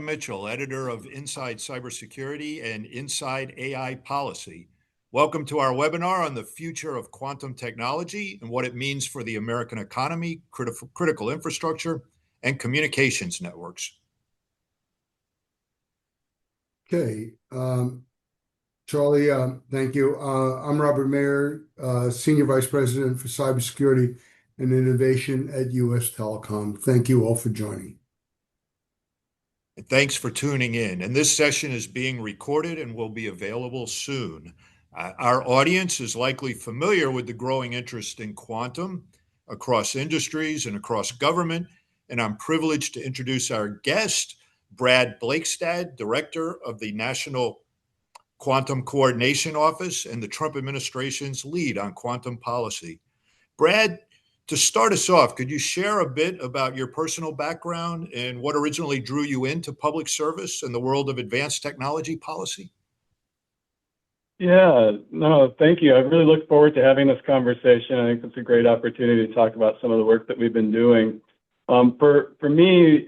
Mitchell, editor of Inside Cybersecurity and Inside AI Policy. Welcome to our webinar on the future of quantum technology and what it means for the American economy, critical infrastructure, and communications networks. Okay, Charlie, thank you. I'm Robert Mayer, Senior Vice President for Cybersecurity and Innovation at USTelecom. Thank you all for joining. And thanks for tuning in. And this session is being recorded and will be available soon. Our audience is likely familiar with the growing interest in quantum across industries and across government. And I'm privileged to introduce our guest, Brad Blakestad, Director of the National Quantum Coordination Office and the Trump administration's lead on quantum policy. Brad, to start us off, could you share a bit about your personal background and what originally drew you into public service and the world of advanced technology policy? Yeah, no, thank you. I really look forward to having this conversation. I think it's a great opportunity to talk about some of the work that we've been doing. For me,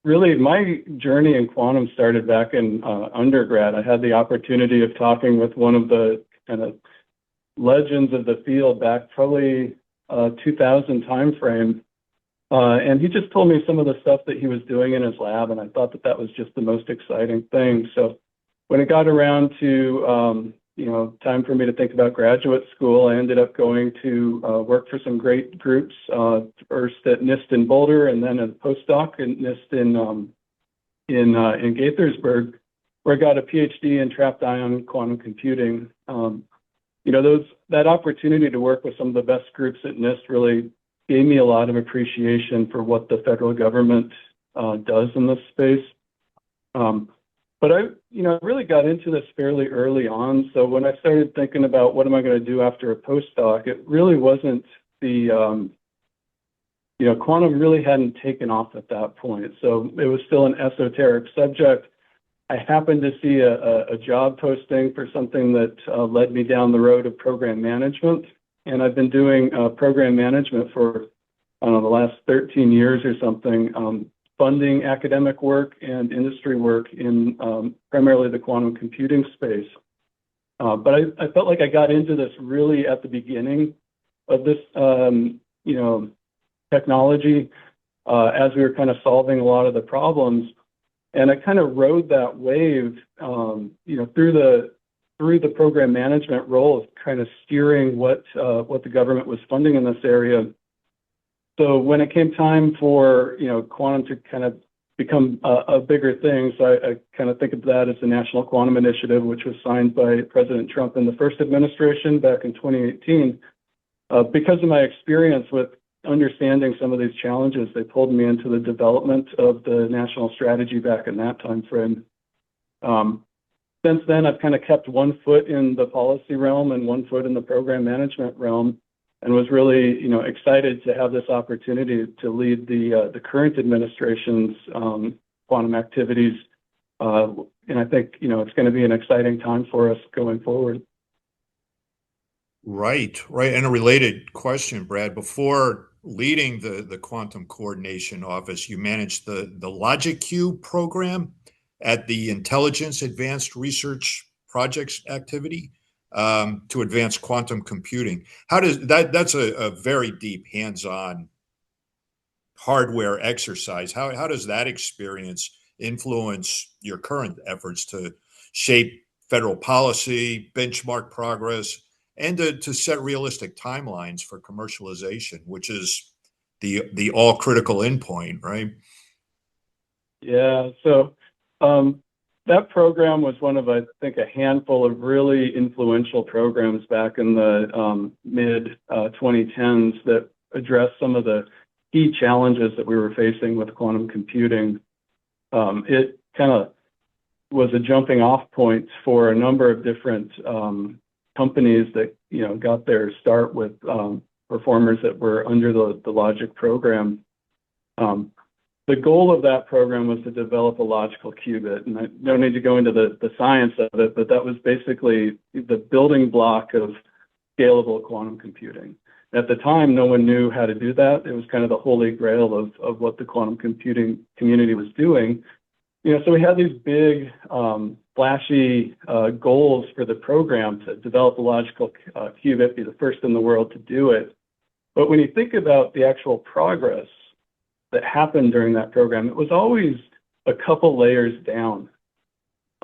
really, my journey in quantum started back in undergrad. I had the opportunity of talking with one of the kind of legends of the field back probably 2000 timeframe. And he just told me some of the stuff that he was doing in his lab, and I thought that that was just the most exciting thing. So when it got around to time for me to think about graduate school, I ended up going to work for some great groups, first at NIST in Boulder and then a postdoc at NIST in Gaithersburg, where I got a PhD in trapped ion quantum computing. That opportunity to work with some of the best groups at NIST really gave me a lot of appreciation for what the federal government does in this space. But I really got into this fairly early on. So when I started thinking about what am I going to do after a postdoc, it really wasn't quantum really hadn't taken off at that point. So it was still an esoteric subject. I happened to see a job posting for something that led me down the road of program management. And I've been doing program management for, I don't know, the last 13 years or something. Funding academic work and industry work in primarily the quantum computing space. But I felt like I got into this really at the beginning of this, technology as we were kind of solving a lot of the problems. And I kind of rode that wave, through the program management role of kind of steering what the government was funding in this area. So when it came time for quantum to kind of become a bigger thing, so I kind of think of that as the National Quantum Initiative, which was signed by President Trump in the first administration back in 2018. Because of my experience with understanding some of these challenges, they pulled me into the development of the national strategy back in that time frame. Since then, I've kind of kept one foot in the policy realm and one foot in the program management realm, and was really, excited to have this opportunity to lead the current administration's quantum activities. And I think, it's going to be an exciting time for us going forward. Right. And a related question, Brad, before leading the Quantum Coordination Office, you managed the Logic Cube program at the Intelligence Advanced Research Projects activity. To advance quantum computing. How does that's a very deep hands-on hardware exercise. How does that experience influence your current efforts to shape federal policy, benchmark progress, and to set realistic timelines for commercialization, which is the all critical endpoint, right? Yeah, so that program was one of, I think, a handful of really influential programs back in the mid 2010s that addressed some of the key challenges that we were facing with quantum computing. It kind of was a jumping off point for a number of different companies that got their start with performers that were under the Logic program. The goal of that program was to develop a logical qubit, and I don't need to go into the science of it, but that was basically the building block of scalable quantum computing. At the time, no one knew how to do that. It was kind of the holy grail of what the quantum computing community was doing. So we had these big, flashy goals for the program to develop a logical qubit, be the first in the world to do it. But when you think about the actual progress that happened during that program, it was always a couple layers down,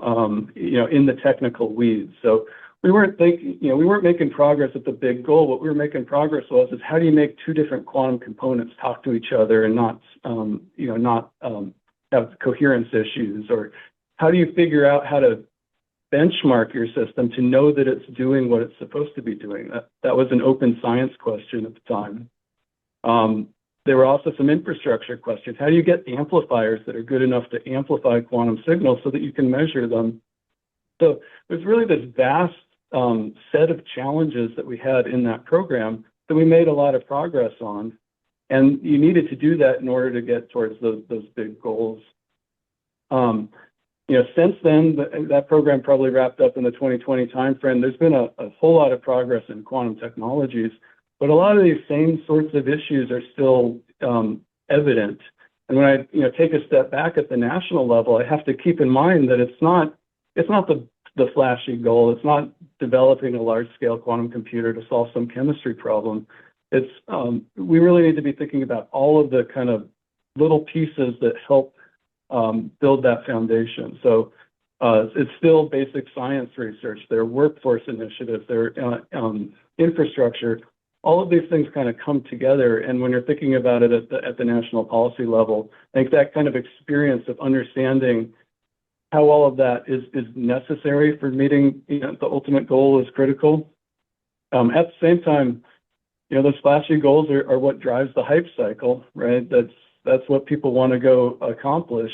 in the technical weeds. So we weren't making progress at the big goal. What we were making progress is how do you make two different quantum components talk to each other and not have coherence issues, or how do you figure out how to benchmark your system to know that it's doing what it's supposed to be doing? That was an open science question at the time. There were also some infrastructure questions. How do you get amplifiers that are good enough to amplify quantum signals so that you can measure them? So there's really this vast set of challenges that we had in that program that we made a lot of progress on. And you needed to do that in order to get towards those big goals. Since then, that program probably wrapped up in the 2020 timeframe. There's been a whole lot of progress in quantum technologies, but a lot of these same sorts of issues are still evident. And when I take a step back at the national level, I have to keep in mind that it's not the flashy goal. It's not developing a large-scale quantum computer to solve some chemistry problem. It's we really need to be thinking about all of the kind of little pieces that help build that foundation. So it's still basic science research, their workforce initiatives, their infrastructure. All of these things kind of come together. And when you're thinking about it at the national policy level, I think that kind of experience of understanding how all of that is necessary for meeting the ultimate goal is critical. At the same time, those flashy goals are what drives the hype cycle, right? That's what people want to go accomplish.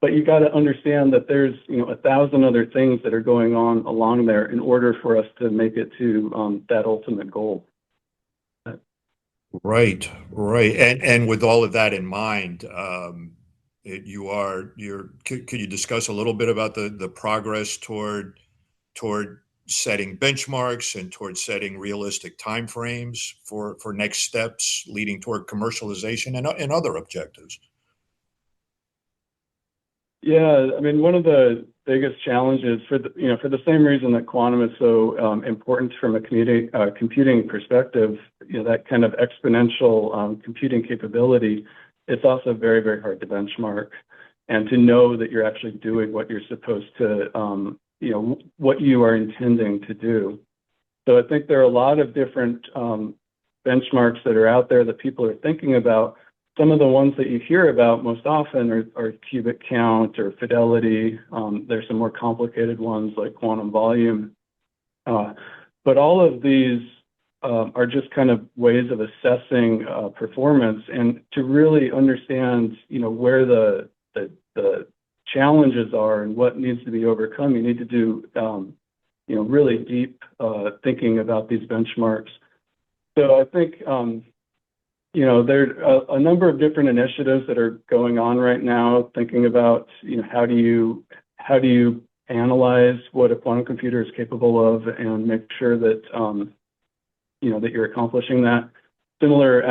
But you got to understand that there's 1,000 other things that are going on along there in order for us to make it to that ultimate goal. Right. And with all of that in mind, could you discuss a little bit about the progress toward setting benchmarks and toward setting realistic timeframes for next steps leading toward commercialization and other objectives? Yeah, I mean, one of the biggest challenges for the same reason that quantum is so important from a computing perspective, that kind of exponential computing capability, it's also very, very hard to benchmark and to know that you're actually doing what you're supposed to, what you are intending to do. So I think there are a lot of different benchmarks that are out there that people are thinking about. Some of the ones that you hear about most often are qubit count or fidelity. There's some more complicated ones like quantum volume. But all of these are just kind of ways of assessing performance, and to really understand, where the challenges are and what needs to be overcome. You need to do, really deep thinking about these benchmarks. So I think, there are a number of different initiatives that are going on right now, thinking about, how do you analyze what a quantum computer is capable of and make sure that, that you're accomplishing that. Similar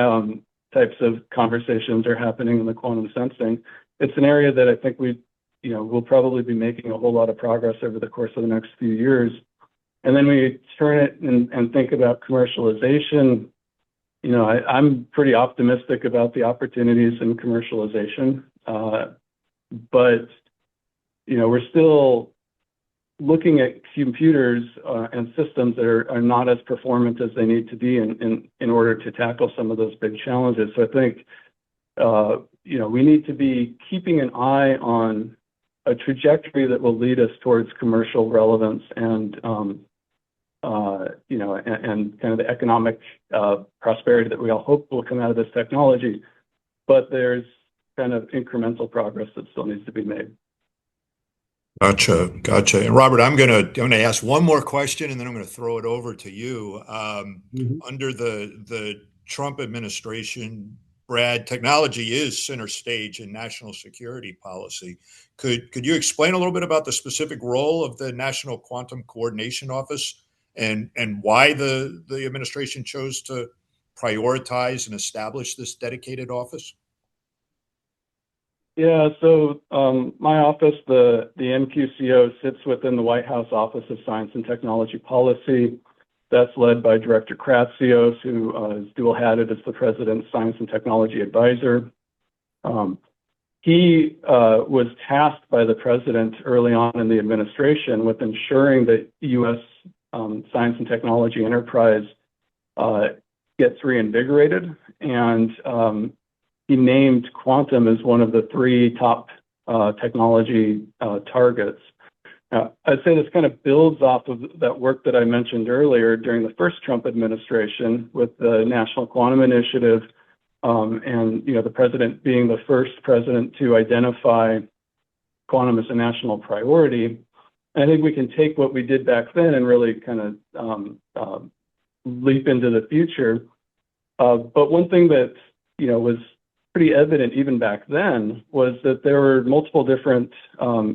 types of conversations are happening in the quantum sensing. It's an area that I think we'll probably be making a whole lot of progress over the course of the next few years. And then we turn it and think about commercialization. I'm pretty optimistic about the opportunities in commercialization, but we're still looking at computers and systems that are not as performant as they need to be in order to tackle some of those big challenges. So I think we need to be keeping an eye on a trajectory that will lead us towards commercial relevance and and kind of the economic prosperity that we all hope will come out of this technology. But there's kind of incremental progress that still needs to be made. Gotcha. And Robert, I'm gonna ask one more question, and then I'm going to throw it over to you. Under the Trump administration, Brad, technology is center stage in national security policy. Could you explain a little bit about the specific role of the National Quantum Coordination Office and why the administration chose to prioritize and establish this dedicated office? Yeah, so my office, the MQCO, sits within the White House Office of Science and Technology Policy. That's led by Director Kratsios, who is dual-hatted as the President's Science and Technology Advisor. He was tasked by the President early on in the administration with ensuring that U.S. Science and technology enterprise gets reinvigorated, and he named quantum as one of the 3 top technology targets. I'd say this kind of builds off of that work that I mentioned earlier during the first Trump administration with the National Quantum Initiative, and the president being the first president to identify quantum as a national priority. And I think we can take what we did back then and really kind of leap into the future. But one thing that was pretty evident even back then was that there were multiple different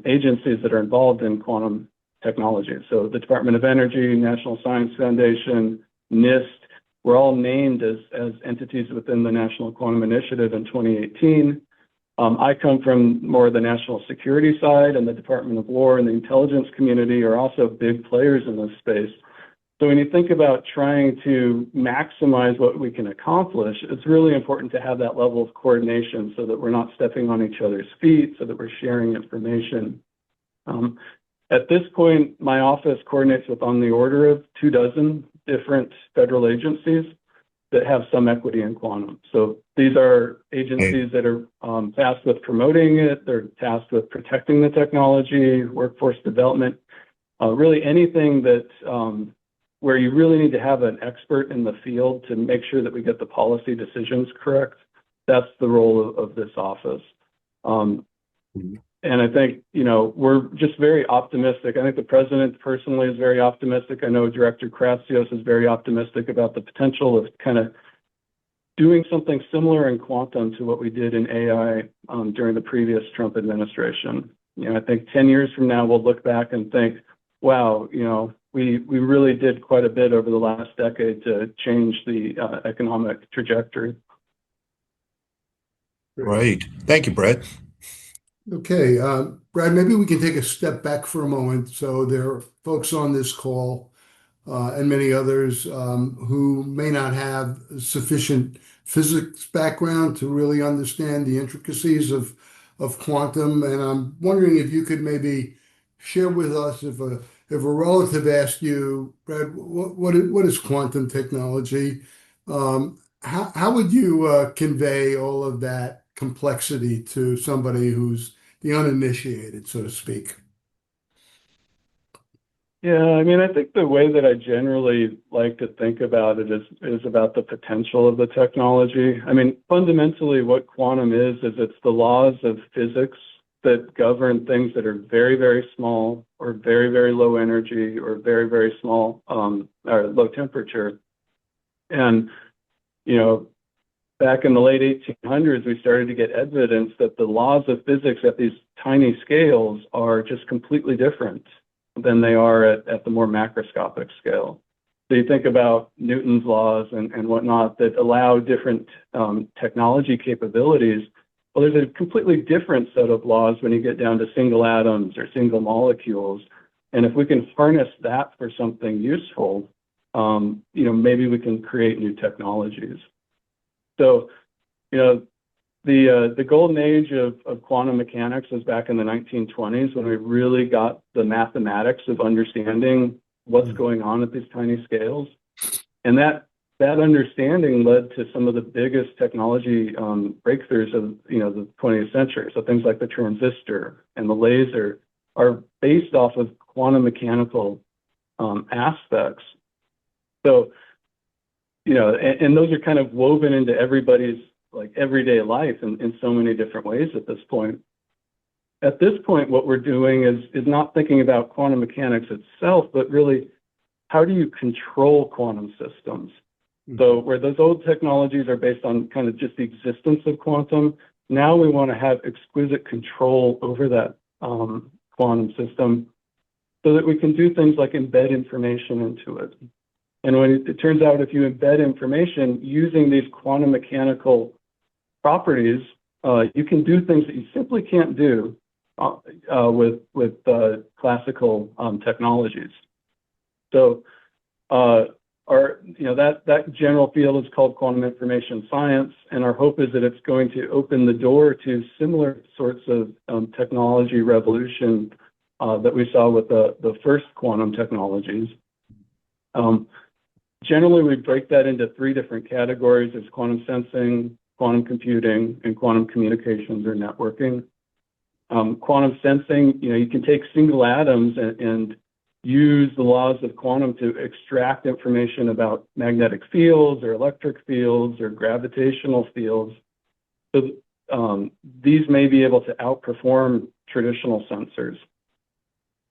agencies that are involved in quantum technology. So the Department of Energy, National Science Foundation, NIST were all named as entities within the National Quantum Initiative in 2018. I come from more of the national security side, and the Department of War and the intelligence community are also big players in this space. So when you think about trying to maximize what we can accomplish, it's really important to have that level of coordination so that we're not stepping on each other's feet, so that we're sharing information. At this point, my office coordinates with on the order of 24 different federal agencies that have some equity in quantum. So these are agencies that are tasked with promoting it, they're tasked with protecting the technology, workforce development, really anything that where you really need to have an expert in the field to make sure that we get the policy decisions correct. That's the role of this office. And I think, we're just very optimistic. I think the president personally is very optimistic. I know Director Kratsios is very optimistic about the potential of kind of doing something similar in quantum to what we did in AI during the previous Trump administration. I think 10 years from now, we'll look back and think, wow, we really did quite a bit over the last decade to change the economic trajectory. Right. Thank you, Brad. Okay, Brad, maybe we can take a step back for a moment. So there are folks on this call and many others who may not have sufficient physics background to really understand the intricacies of quantum. And I'm wondering if you could maybe share with us, if a relative asked you, Brad, what is quantum technology? How would you convey all of that complexity to somebody who's the uninitiated, so to speak? Yeah, I mean, I think the way that I generally like to think about it is about the potential of the technology. I mean, fundamentally, what quantum is it's the laws of physics that govern things that are very, very small or very, very low energy or very, very small or low temperature. And, back in the late 1800s, we started to get evidence that the laws of physics at these tiny scales are just completely different than they are at the more macroscopic scale. So you think about Newton's laws and whatnot that allow different technology capabilities. Well, there's a completely different set of laws when you get down to single atoms or single molecules. And if we can harness that for something useful, maybe we can create new technologies. So, the golden age of quantum mechanics was back in the 1920s when we really got the mathematics of understanding what's going on at these tiny scales. And that understanding led to some of the biggest technology breakthroughs of the 20th century. So things like the transistor and the laser are based off of quantum mechanical aspects. So, and those are kind of woven into everybody's everyday life in so many different ways at this point. At this point, what we're doing is not thinking about quantum mechanics itself, but really, how do you control quantum systems? So where those old technologies are based on kind of just the existence of quantum, now we want to have exquisite control over that quantum system so that we can do things like embed information into it. And when it turns out if you embed information using these quantum mechanical properties, you can do things that you simply can't do with classical technologies. So that general field is called quantum information science, and our hope is that it's going to open the door to similar sorts of technology revolution that we saw with the first quantum technologies. Generally, we break that into three different categories. There's quantum sensing, quantum computing, and quantum communications or networking. Quantum sensing, you can take single atoms and use the laws of quantum to extract information about magnetic fields or electric fields or gravitational fields. So these may be able to outperform traditional sensors.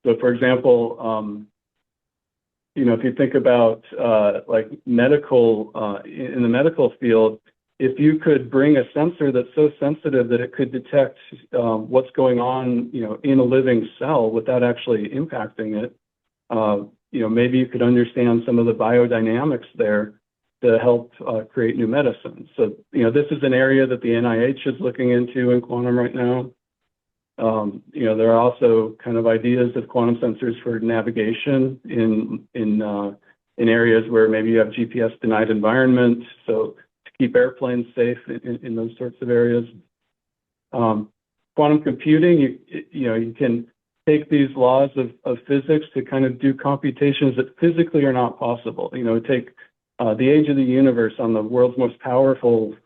So for example, if you think about like medical, in the medical field, if you could bring a sensor that's so sensitive that it could detect what's going on, in a living cell without actually impacting it, maybe you could understand some of the biodynamics there to help create new medicines. So, this is an area that the NIH is looking into in quantum right now. There are also kind of ideas of quantum sensors for navigation in areas where maybe you have GPS denied environments. So to keep airplanes safe in those sorts of areas. Quantum computing, you can take these laws of physics to kind of do computations that physically are not possible. Take the age of the universe on the world's most powerful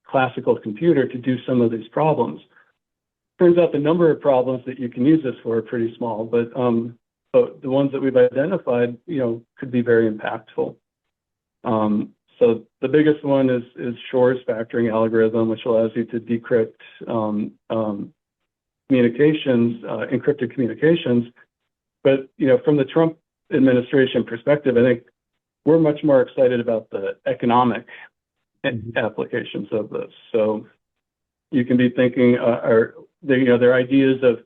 classical computer to do some of these problems. Turns out the number of problems that you can use this for are pretty small, but the ones that we've identified, could be very impactful. So the biggest one is Shor's factoring algorithm, which allows you to decrypt communications, encrypted communications. But, from the Trump administration perspective, I think we're much more excited about the economic applications of this. So you can be thinking, there are ideas of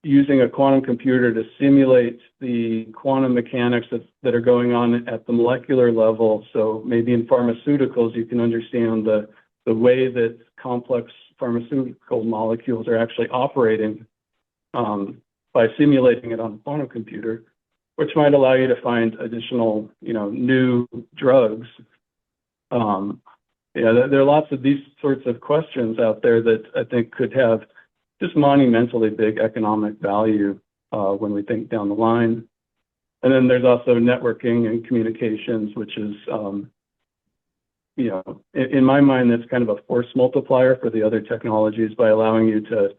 using a quantum computer to simulate the quantum mechanics that are going on at the molecular level. So maybe in pharmaceuticals, you can understand the way that complex pharmaceutical molecules are actually operating by simulating it on a quantum computer, which might allow you to find additional, new drugs. There are lots of these sorts of questions out there that I think could have just monumentally big economic value when we think down the line. And then there's also networking and communications, which is, in my mind, that's kind of a force multiplier for the other technologies by allowing you to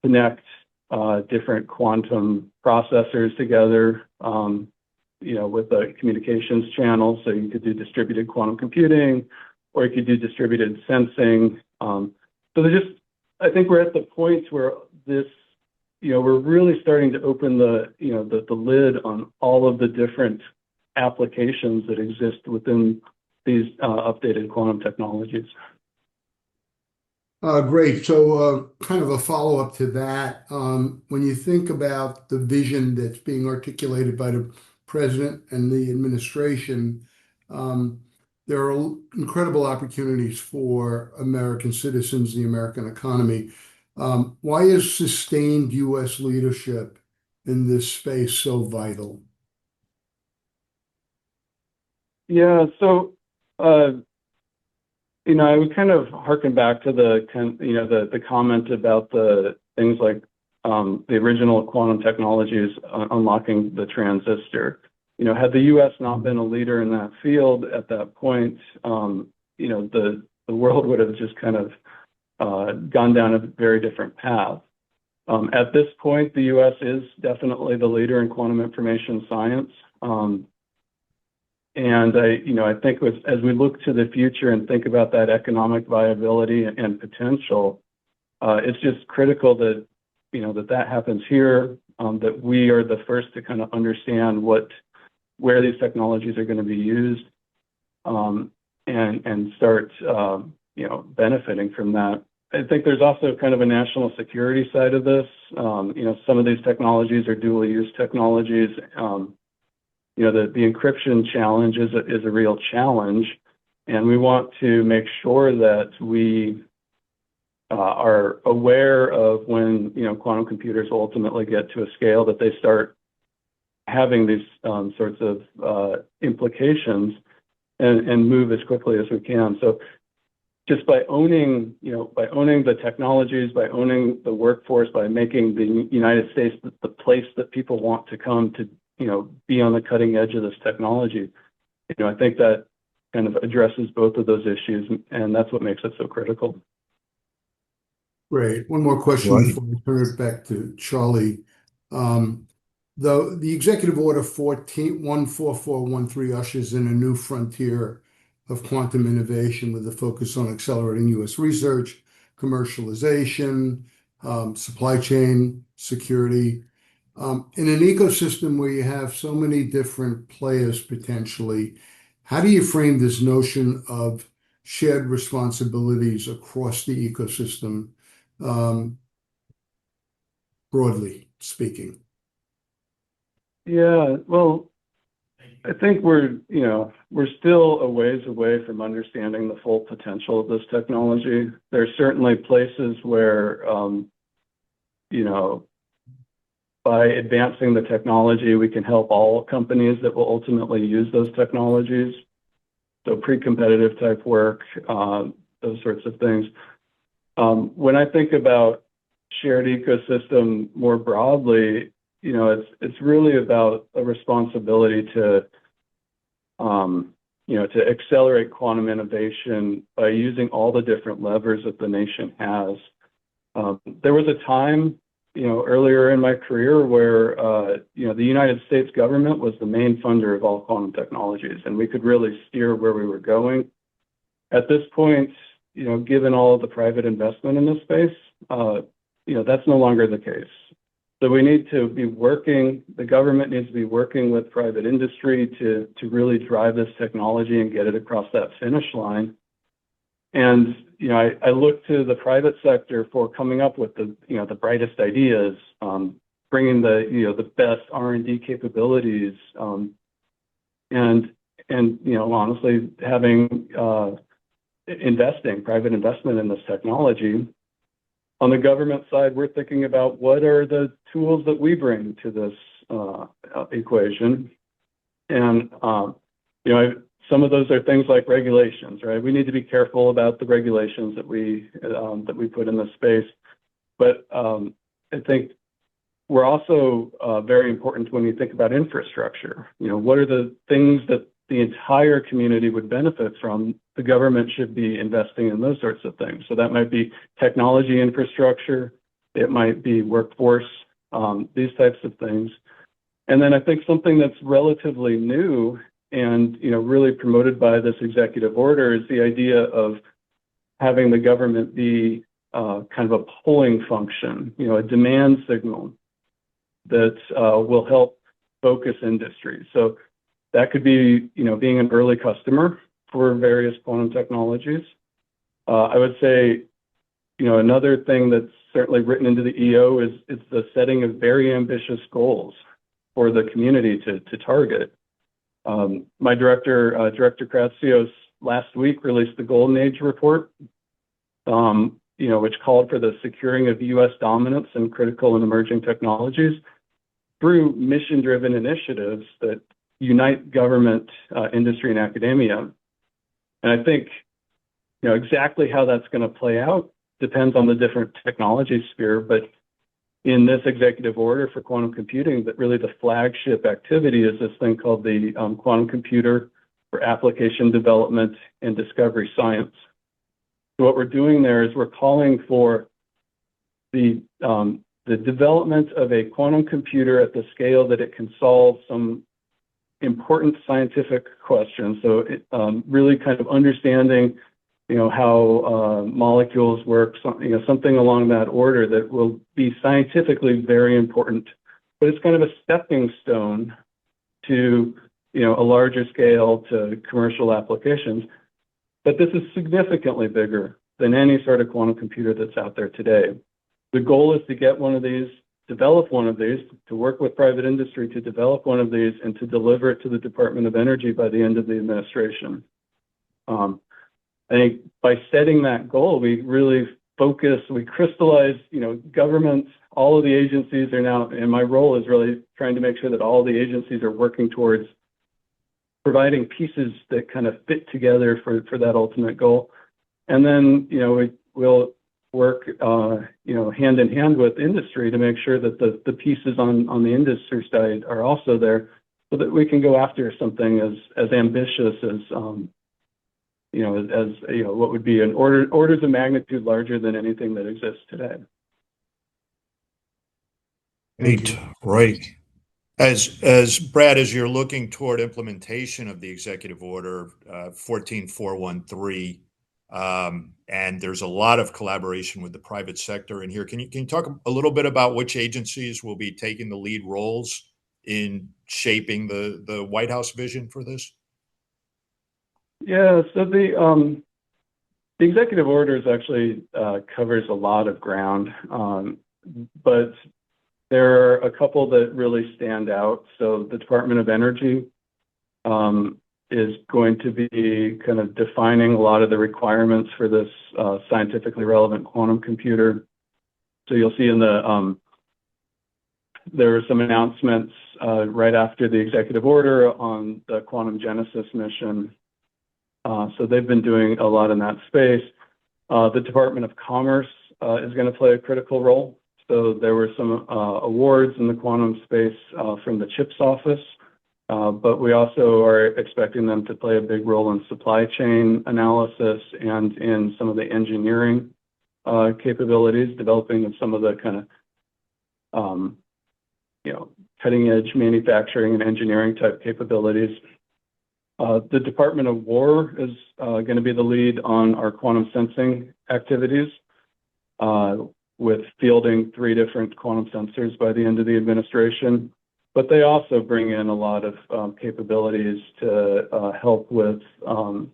connect different quantum processors together, with a communications channel. So you could do distributed quantum computing, or you could do distributed sensing. I think we're at the point where this, we're really starting to open the lid on all of the different applications that exist within these updated quantum technologies. Great. So kind of a follow-up to that, when you think about the vision that's being articulated by the president and the administration, there are incredible opportunities for American citizens, the American economy. Why is sustained U.S. leadership in this space so vital? Yeah, so I would kind of harken back to the comment about the things like the original quantum technologies unlocking the transistor. Had the U.S. not been a leader in that field at that point, the world would have just kind of gone down a very different path. At this point, the U.S. is definitely the leader in quantum information science. And I think as we look to the future and think about that economic viability and potential, it's just critical that that happens here, that we are the first to kind of understand where these technologies are going to be used, and start benefiting from that. I think there's also kind of a national security side of this. Some of these technologies are dual use technologies. The encryption challenge is a real challenge, and we want to make sure that we are aware of when, quantum computers will ultimately get to a scale that they start having these sorts of implications and move as quickly as we can. So just by owning the technologies, by owning the workforce, by making the United States the place that people want to come to, be on the cutting edge of this technology, I think that kind of addresses both of those issues, and that's what makes it so critical. Great. One more question Right. before we turn it back to Charlie. The Executive Order 14413 ushers in a new frontier of quantum innovation with a focus on accelerating U.S. research, commercialization, supply chain security. In an ecosystem where you have so many different players potentially, how do you frame this notion of shared responsibilities across the ecosystem, broadly speaking? Yeah, well, I think we're still a ways away from understanding the full potential of this technology. There's certainly places where, by advancing the technology, we can help all companies that will ultimately use those technologies. So pre-competitive type work, those sorts of things. When I think about shared ecosystem more broadly, it's really about a responsibility to accelerate quantum innovation by using all the different levers that the nation has. There was a time, earlier in my career where, the United States government was the main funder of all quantum technologies, and we could really steer where we were going. At this point, given all of the private investment in this space, that's no longer the case. So we need to be the government needs to be working with private industry to really drive this technology and get it across that finish line. And, I look to the private sector for coming up with the brightest ideas, bringing the best R&D capabilities, and honestly, having private investment in this technology. On the government side, we're thinking about what are the tools that we bring to this equation. And, some of those are things like regulations, right? We need to be careful about the regulations that we put in this space. But I think we're also very important when you think about infrastructure. What are the things that the entire community would benefit from? The government should be investing in those sorts of things. So that might be technology infrastructure, it might be workforce, these types of things. And then I think something that's relatively new and really promoted by this executive order is the idea of having the government be kind of a pulling function, a demand signal that will help focus industry. So that could be, being an early customer for various quantum technologies. I would say, another thing that's certainly written into the EO is the setting of very ambitious goals for the community to target. My director Kratsios, last week released the Golden Age report, which called for the securing of U.S. dominance in critical and emerging technologies through mission-driven initiatives that unite government, industry, and academia. And I think, exactly how that's going to play out depends on the different technology sphere. But in this executive order for quantum computing, that really the flagship activity is this thing called the Quantum Computer for Application Development and Discovery Science. So what we're doing there is we're calling for the development of a quantum computer at the scale that it can solve some important scientific questions. So it, really kind of understanding, how molecules work, something along that order that will be scientifically very important. But it's kind of a stepping stone to, a larger scale to commercial applications. But this is significantly bigger than any sort of quantum computer that's out there today. The goal is to get one of these, develop one of these, to work with private industry to develop one of these and to deliver it to the Department of Energy by the end of the administration. I think by setting that goal, we really focus. We crystallize, governments, all of the agencies are now, and my role is really trying to make sure that all the agencies are working towards providing pieces that kind of fit together for that ultimate goal. And then, we'll work, hand in hand with industry to make sure that the pieces on the industry side are also there, so that we can go after something as ambitious as, what would be an orders of magnitude larger than anything that exists today. Right. As Brad, as you're looking toward implementation of the executive order 14413, and there's a lot of collaboration with the private sector in here. Can you talk a little bit about which agencies will be taking the lead roles in shaping the White House vision for this? Yeah, so the executive orders actually covers a lot of ground, but there are a couple that really stand out. So the Department of Energy is going to be kind of defining a lot of the requirements for this scientifically relevant quantum computer. So you'll see in there were some announcements right after the executive order on the Quantum Genesis mission. So they've been doing a lot in that space. The Department of Commerce is going to play a critical role. So there were some awards in the quantum space from the CHIPS office, but we also are expecting them to play a big role in supply chain analysis and in some of the engineering capabilities, developing of some of the kind of, cutting edge manufacturing and engineering type capabilities. The Department of War is going to be the lead on our quantum sensing activities, with fielding 3 different quantum sensors by the end of the administration. But they also bring in a lot of capabilities to help with, some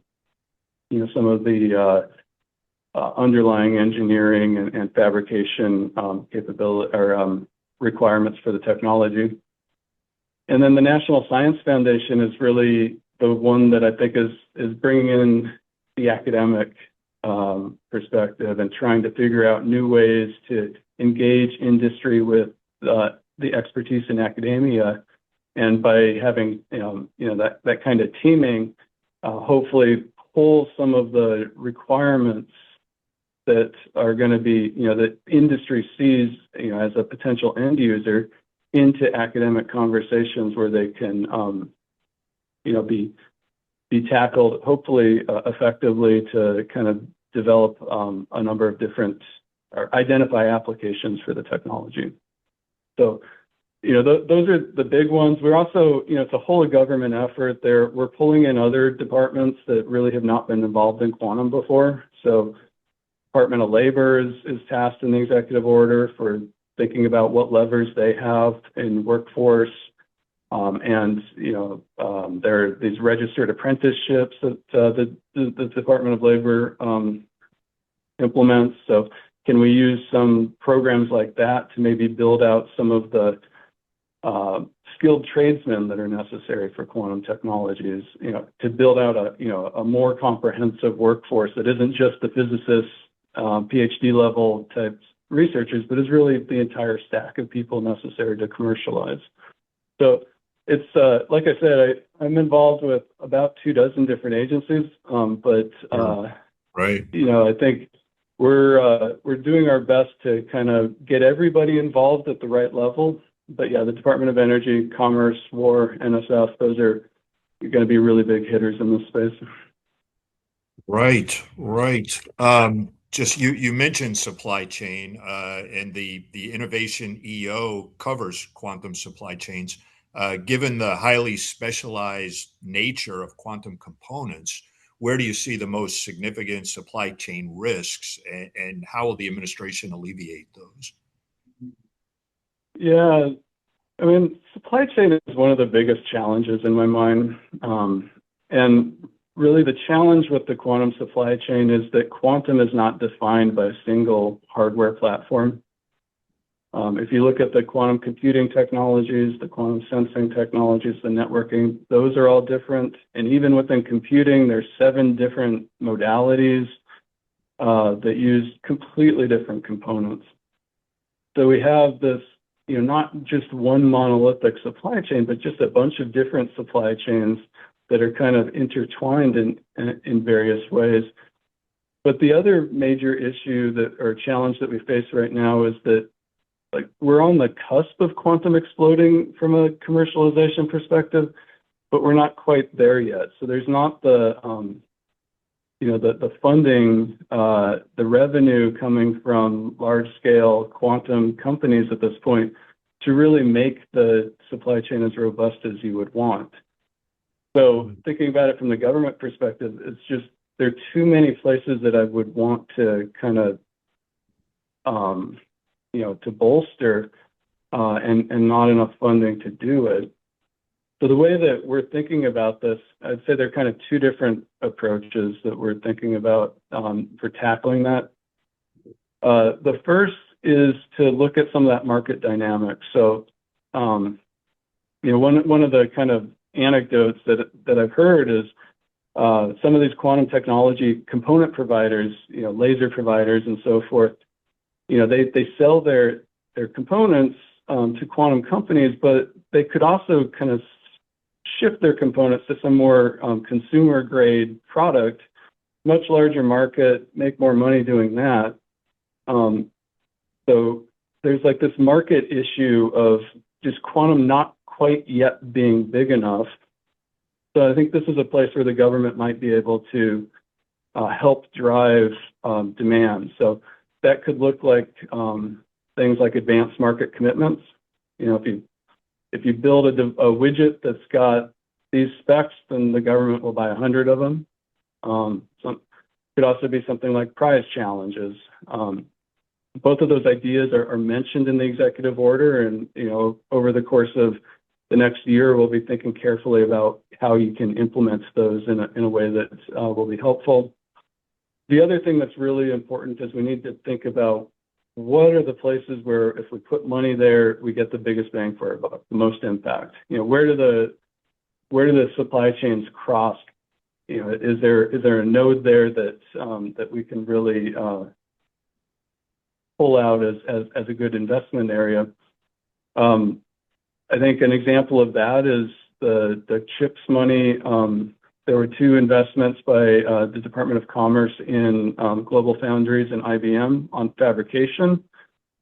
of the underlying engineering and fabrication capability or requirements for the technology. And then the National Science Foundation is really the one that I think is bringing in the academic perspective and trying to figure out new ways to engage industry with the expertise in academia, and by having that kind of teaming, hopefully pull some of the requirements that are going to be that industry sees as a potential end user into academic conversations where they can be tackled hopefully effectively to kind of develop a number of different or identify applications for the technology. So, those are the big ones. We're also, it's a whole government effort there. We're pulling in other departments that really have not been involved in quantum before. So Department of Labor is tasked in the executive order for thinking about what levers they have in workforce. And, there are these registered apprenticeships that the Department of Labor implements. So can we use some programs like that to maybe build out some of the skilled tradesmen that are necessary for quantum technologies, to build out a more comprehensive workforce that isn't just the physicists, PhD level type researchers, but is really the entire stack of people necessary to commercialize. So it's like I said, I'm involved with about 24 different agencies, but right. I think we're doing our best to kind of get everybody involved at the right level. But yeah, the Department of Energy, Commerce, War, NSF, those are going to be really big hitters in this space. Right. Just you mentioned supply chain, and the Innovation EO covers quantum supply chains. Given the highly specialized nature of quantum components, where do you see the most significant supply chain risks, and how will the administration alleviate those? Yeah, I mean, supply chain is one of the biggest challenges in my mind. And really the challenge with the quantum supply chain is that quantum is not defined by a single hardware platform. If you look at the quantum computing technologies, the quantum sensing technologies, the networking, those are all different. And even within computing, there's 7 different modalities. that use completely different components. So we have this, not just one monolithic supply chain, but just a bunch of different supply chains that are kind of intertwined in various ways. But the other major issue or challenge that we face right now is that we're on the cusp of quantum exploding from a commercialization perspective, but we're not quite there yet. So there's not the funding, the revenue coming from large-scale quantum companies at this point to really make the supply chain as robust as you would want. So thinking about it from the government perspective, it's just there are too many places that I would want to kind of, to bolster and not enough funding to do it. So the way that we're thinking about this, I'd say there are kind of two different approaches that we're thinking about for tackling that. The first is to look at some of that market dynamics. So, one of the kind of anecdotes that I've heard is some of these quantum technology component providers, laser providers and so forth, they sell their components to quantum companies, but they could also kind of shift their components to some more consumer grade product, much larger market, make more money doing that. So there's like this market issue of just quantum not quite yet being big enough. So I think this is a place where the government might be able to help drive demand. So that could look like things like advanced market commitments. If you build a widget that's got these specs, then the government will buy 100 of them. Could also be something like prize challenges. Both of those ideas are mentioned in the executive order, and over the course of the next year, we'll be thinking carefully about how you can implement those in a way that will be helpful. The other thing that's really important is we need to think about what are the places where if we put money there, we get the biggest bang for our buck, the most impact. Where do the supply chains cross? Is there a node there that we can really pull out as a good investment area? I think an example of that is the CHIPS money. There were two investments by the Department of Commerce in Global Foundries and IBM on fabrication.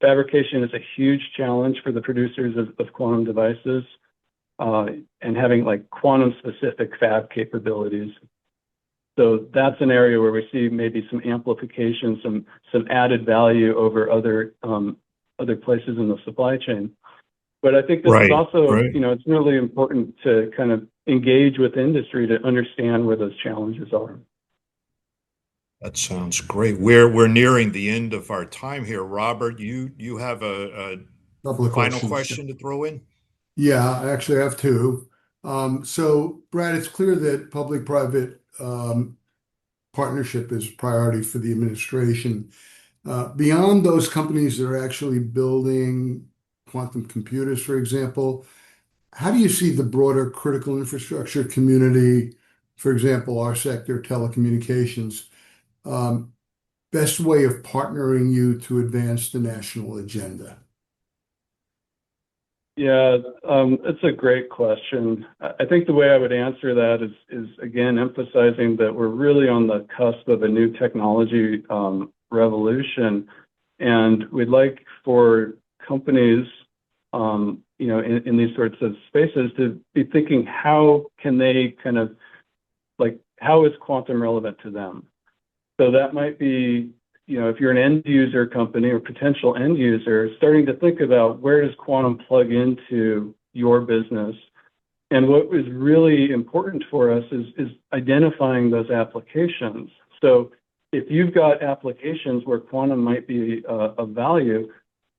Fabrication is a huge challenge for the producers of quantum devices and having like quantum specific fab capabilities. So that's an area where we see maybe some amplification, some added value over other places in the supply chain. But I think this is also, it's really important to kind of engage with industry to understand where those challenges are. That sounds great. We're nearing the end of our time here. Robert, you have a couple of final questions. question to throw in? Yeah, I actually have two. So, Brad, it's clear that public-private partnership is a priority for the administration. Beyond those companies that are actually building quantum computers, for example, how do you see the broader critical infrastructure community, for example, our sector, telecommunications, best way of partnering you to advance the national agenda? Yeah, it's a great question. I think the way I would answer that is again, emphasizing that we're really on the cusp of a new technology revolution. And we'd like for companies, in these sorts of spaces to be thinking, how can they kind of how is quantum relevant to them? So that might be, if you're an end user company or potential end user, starting to think about where does quantum plug into your business? And what is really important for us is identifying those applications. So if you've got applications where quantum might be of value,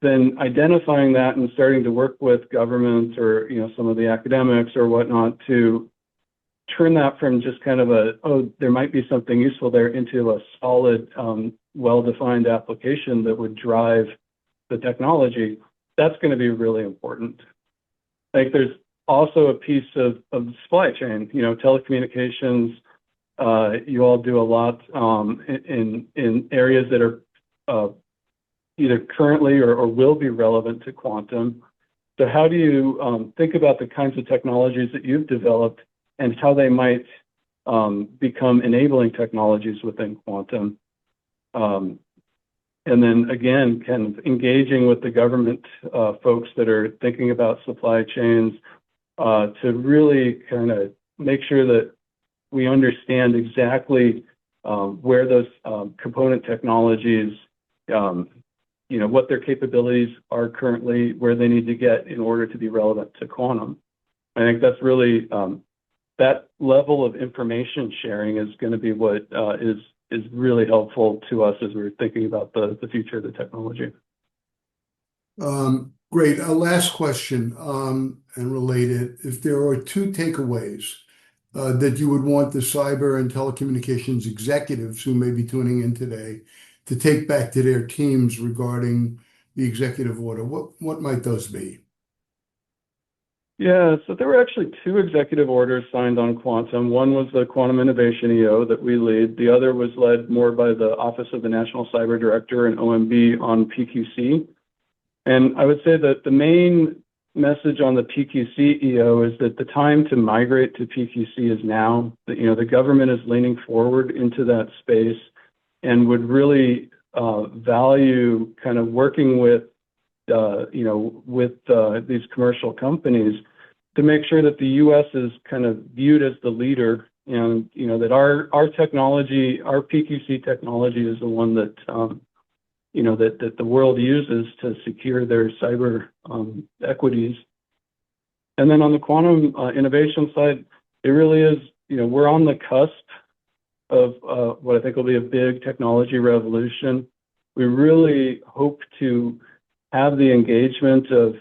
then identifying that and starting to work with governments or some of the academics or whatnot to turn that from just kind of there might be something useful there into a solid, well-defined application that would drive the technology, that's going to be really important. Like there's also a piece of supply chain, telecommunications, you all do a lot in areas that are either currently or will be relevant to quantum. So how do you think about the kinds of technologies that you've developed and how they might become enabling technologies within quantum? And then again, kind of engaging with the government folks that are thinking about supply chains to really kind of make sure that we understand exactly where those component technologies, what their capabilities are currently, where they need to get in order to be relevant to quantum. I think that's really, that level of information sharing is going to be what is really helpful to us as we're thinking about the future of the technology. Great. A last question, and related. If there are two takeaways that you would want the cyber and telecommunications executives who may be tuning in today to take back to their teams regarding the executive order, what might those be? Yeah, so there were actually two executive orders signed on quantum. One was the Quantum Innovation EO that we lead. The other was led more by the Office of the National Cyber Director and OMB on PQC. And I would say that the main message on the PQC EO is that the time to migrate to PQC is now. That, the government is leaning forward into that space and would really value kind of working with these commercial companies to make sure that the U.S. is kind of viewed as the leader, and that our technology, our PQC technology, is the one that that the world uses to secure their cyber equities. And then on the quantum innovation side, it really is, we're on the cusp of what I think will be a big technology revolution. We really hope to have the engagement of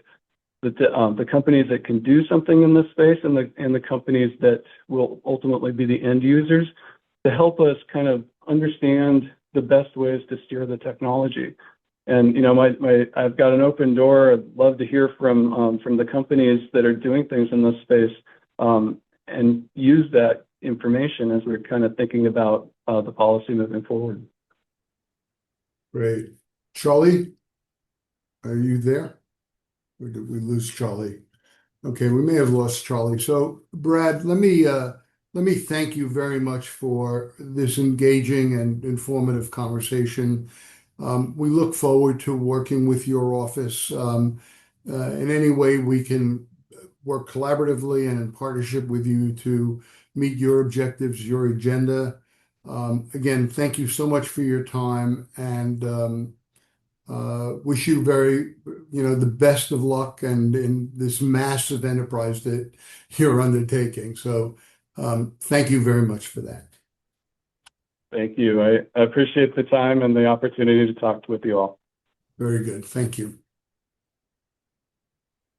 the companies that can do something in this space and the companies that will ultimately be the end users to help us kind of understand the best ways to steer the technology. And I've got an open door. I'd love to hear from the companies that are doing things in this space and use that information as we're kind of thinking about the policy moving forward. Great. Charlie, are you there? Or did we lose Charlie? Okay, we may have lost Charlie. So, Brad, let me thank you very much for this engaging and informative conversation. We look forward to working with your office in any way we can work collaboratively and in partnership with you to meet your objectives, your agenda. Again, thank you so much for your time, and wish you the best of luck and in this massive enterprise that you're undertaking. So thank you very much for that. Thank you. I appreciate the time and the opportunity to talk with you all. Very good. Thank you.